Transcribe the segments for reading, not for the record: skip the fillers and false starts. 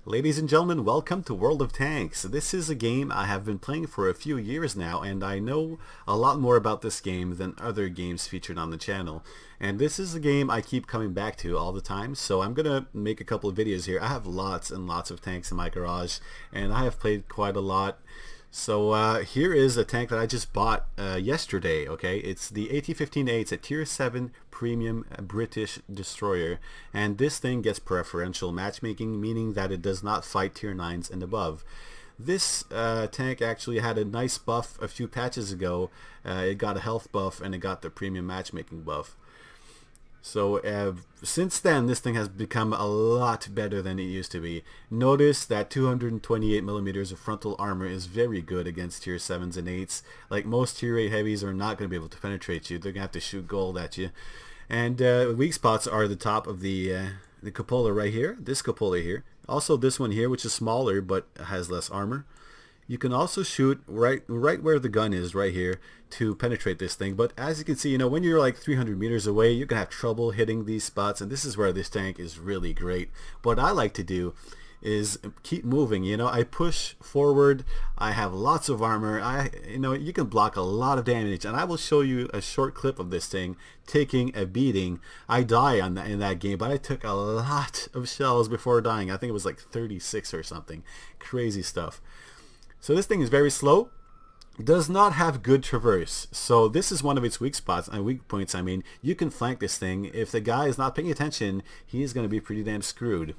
Ladies and gentlemen, welcome to World of Tanks. This is a game I have been playing for a few years now, and I know a lot more about this game than other games featured on the channel. And this is a game I keep coming back to all the time, so I'm gonna make a couple of videos here. I have lots and lots of tanks in my garage, and I have played quite a lot. So here is a tank that I just bought yesterday, okay? It's the AT15A. It's a Tier 7 premium British destroyer. And this thing gets preferential matchmaking, meaning that it does not fight Tier 9s and above. This tank actually had a nice buff a few patches ago. It got a health buff and it got the premium matchmaking buff. So since then, this thing has become a lot better than it used to be. Notice that 228 millimeters of frontal armor is very good against tier 7s and 8s. Like most tier 8 heavies are not going to be able to penetrate you. They're going to have to shoot gold at you. And weak spots are the top of the cupola right here, this cupola here. Also this one here, which is smaller but has less armor. You can also shoot right where the gun is, right here, to penetrate this thing. But as you can see, when you're like 300 meters away, you're going to have trouble hitting these spots. And this is where this tank is really great. What I like to do is keep moving. I push forward. I have lots of armor. You can block a lot of damage. And I will show you a short clip of this thing taking a beating. I die in that game, but I took a lot of shells before dying. I think it was like 36 or something. Crazy stuff. So this thing is very slow, does not have good traverse. So this is one of its weak spots, and weak points. I mean, you can flank this thing. If the guy is not paying attention, he's going to be pretty damn screwed.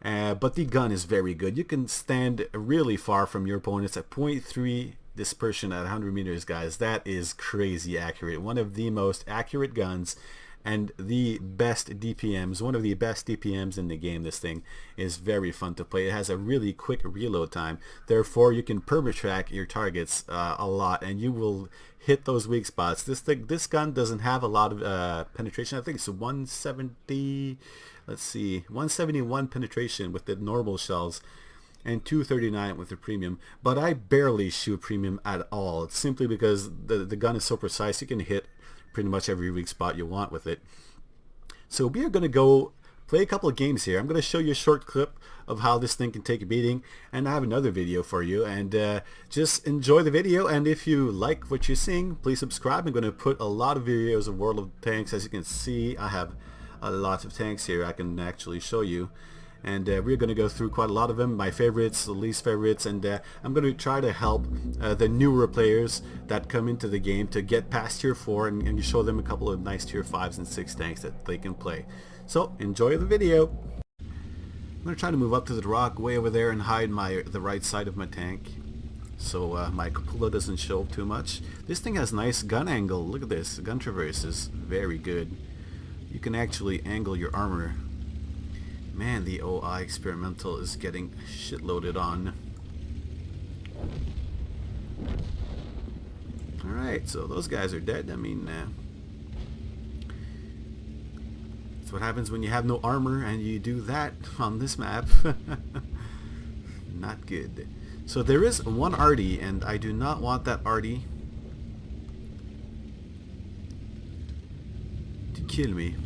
But the gun is very good. You can stand really far from your opponents at 0.3 dispersion at 100 meters, guys. That is crazy accurate. One of the most accurate guns and the best DPMs, one of the best DPMs in the game. This thing is very fun to play. It has a really quick reload time. Therefore, you can perma-track your targets a lot, and you will hit those weak spots. This gun doesn't have a lot of penetration. I think it's 170. Let's see, 171 penetration with the normal shells, and 239 with the premium. But I barely shoot premium at all. It's simply because the gun is so precise. You can hit pretty much every weak spot you want with it. So we are going to go play a couple of games here. I'm going to show you a short clip of how this thing can take a beating, and I have another video for you, and just enjoy the video. And if you like what you're seeing, please subscribe. I'm going to put a lot of videos of World of Tanks. As you can see, I have a lot of tanks here I can actually show you, and we're going to go through quite a lot of them, my favorites, the least favorites, and I'm going to try to help the newer players that come into the game to get past tier 4 and show them a couple of nice tier 5s and 6 tanks that they can play. So enjoy the video. I'm going to try to move up to the rock way over there and hide the right side of my tank so my cupola doesn't show too much. This thing has nice gun angle. Look at this. Gun traverse is very good. You can actually angle your armor. Man, the OI experimental is getting shitloaded on. Alright, so those guys are dead. I mean, that's what happens when you have no armor and you do that on this map. Not good. So there is one arty, and I do not want that arty to kill me.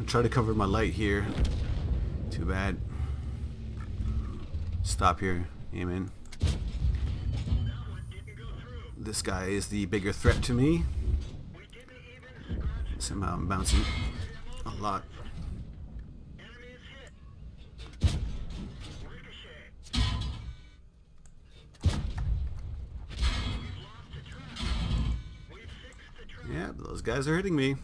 Try to cover my light here. Too bad. Stop here. Amen. This guy is the bigger threat to me. Somehow I'm bouncing a lot. Yeah, those guys are hitting me.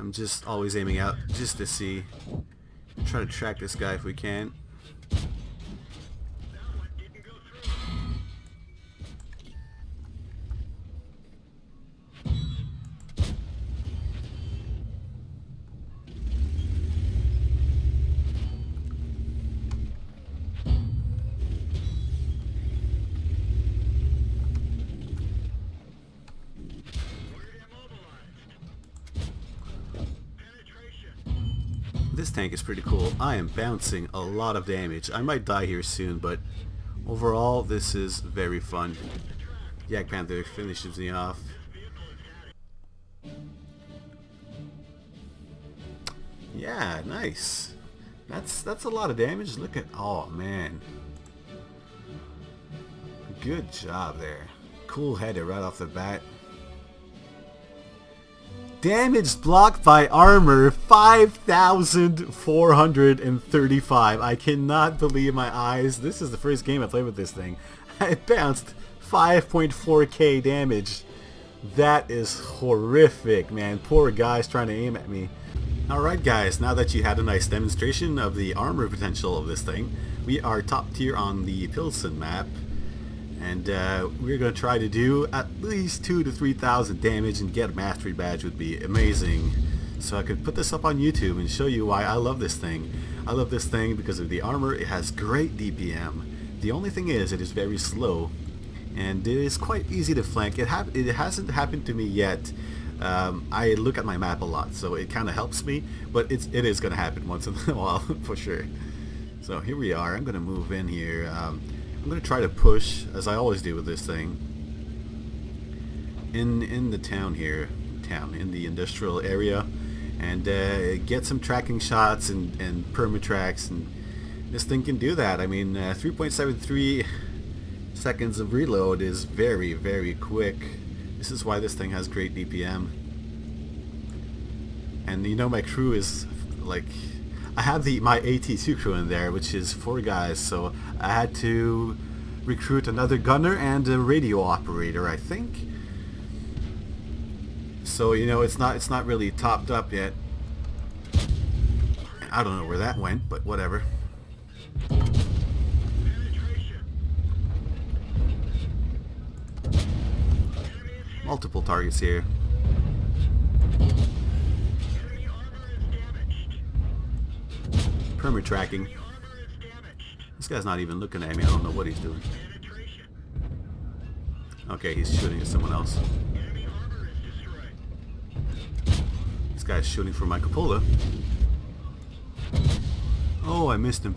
I'm just always aiming out just to see. Try to track this guy if we can. This tank is pretty cool. I am bouncing a lot of damage. I might die here soon, but overall this is very fun. Yak Panther finishes me off. Yeah, nice. That's a lot of damage. Look at, oh man. Good job there. Cool header right off the bat. Damage blocked by armor 5,435. I cannot believe my eyes. This is the first game I played with this thing. I bounced 5.4k damage. That is horrific, man. Poor guys trying to aim at me. Alright guys, now that you had a nice demonstration of the armor potential of this thing, we are top tier on the Pilsen map. And we're going to try to do at least 2,000 to 3,000 damage, and get a mastery badge would be amazing. So I could put this up on YouTube and show you why I love this thing. I love this thing because of the armor. It has great DPM. The only thing is it is very slow, and it is quite easy to flank. It hasn't happened to me yet. I look at my map a lot, so it kind of helps me, but it is going to happen once in a while for sure. So here we are. I'm going to move in here. I'm going to try to push, as I always do with this thing, in the town here, in the industrial area, and get some tracking shots and permatracks, and this thing can do that. I mean, 3.73 seconds of reload is very, very quick. This is why this thing has great DPM. And you know, my crew is like, I have my AT2 crew in there, which is 4 guys, so I had to recruit another gunner and a radio operator, I think. So you know, it's not really topped up yet. I don't know where that went, but whatever. Multiple targets here. Perma tracking. This guy's not even looking at me. I don't know what he's doing. Okay, he's shooting at someone else. This guy's shooting for my cupola. Oh, I missed him.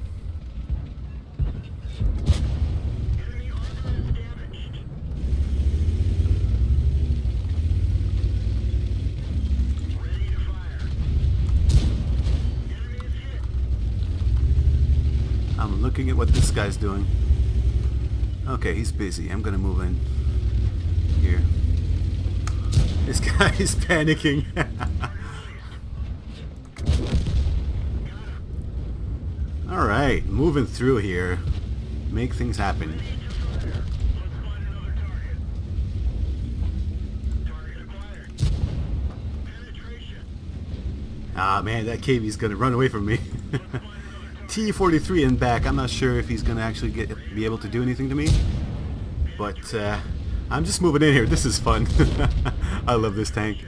I'm looking at what this guy's doing. Okay, he's busy. I'm gonna move in here. This guy is panicking. Alright, moving through here. Make things happen. Ah man, that KV's gonna run away from me. T-43 in back. I'm not sure if he's gonna actually be able to do anything to me, but I'm just moving in here. This is fun. I love this tank.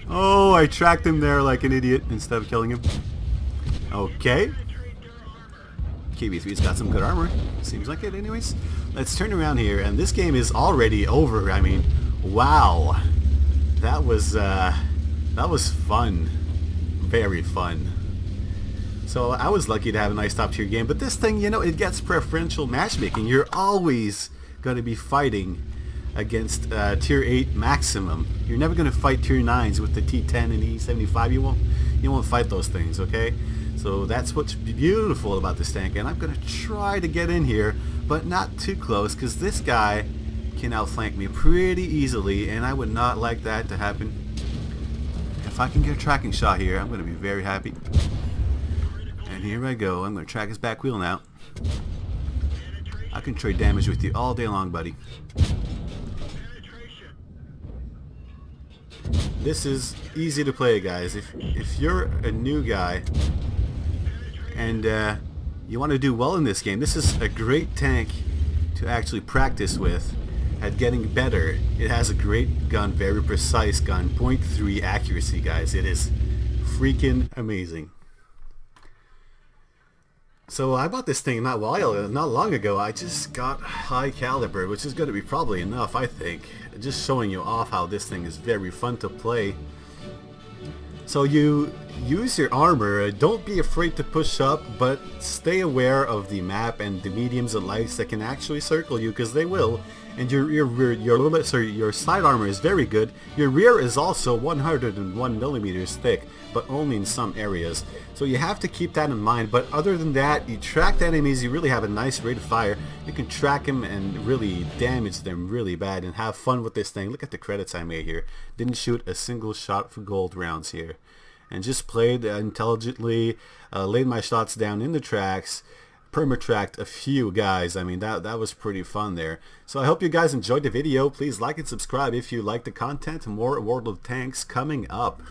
Oh, I tracked him there like an idiot instead of killing him. Okay. KB3's got some good armor. Seems like it anyways. Let's turn around here, and this game is already over. I mean, wow. That was fun. Very fun. So I was lucky to have a nice top tier game, but this thing, you know, it gets preferential matchmaking. You're always going to be fighting against tier 8 maximum. You're never going to fight tier 9s with the T10 and E75. You won't fight those things, okay? So that's what's beautiful about this tank, and I'm going to try to get in here, but not too close, because this guy can outflank me pretty easily, and I would not like that to happen. If I can get a tracking shot here, I'm going to be very happy. And here I go. I'm going to track his back wheel now. I can trade damage with you all day long, buddy. This is easy to play, guys. If you're a new guy and you want to do well in this game, this is a great tank to actually practice with at getting better. It has a great gun, very precise gun, .3 accuracy, guys. It is freaking amazing. So I bought this thing not long ago. I just got high caliber, which is going to be probably enough, I think. Just showing you off how this thing is very fun to play. So you use your armor. Don't be afraid to push up, but stay aware of the map and the mediums and lights that can actually circle you, because they will. And your side armor is very good. Your rear is also 101 millimeters thick, but only in some areas. So you have to keep that in mind. But other than that, you track the enemies. You really have a nice rate of fire. You can track them and really damage them really bad and have fun with this thing. Look at the credits I made here. Didn't shoot a single shot for gold rounds here, and just played intelligently. Laid my shots down in the tracks. Perma-tracked a few guys. I mean, that was pretty fun there. So I hope you guys enjoyed the video. Please like and subscribe if you like the content. More World of Tanks coming up.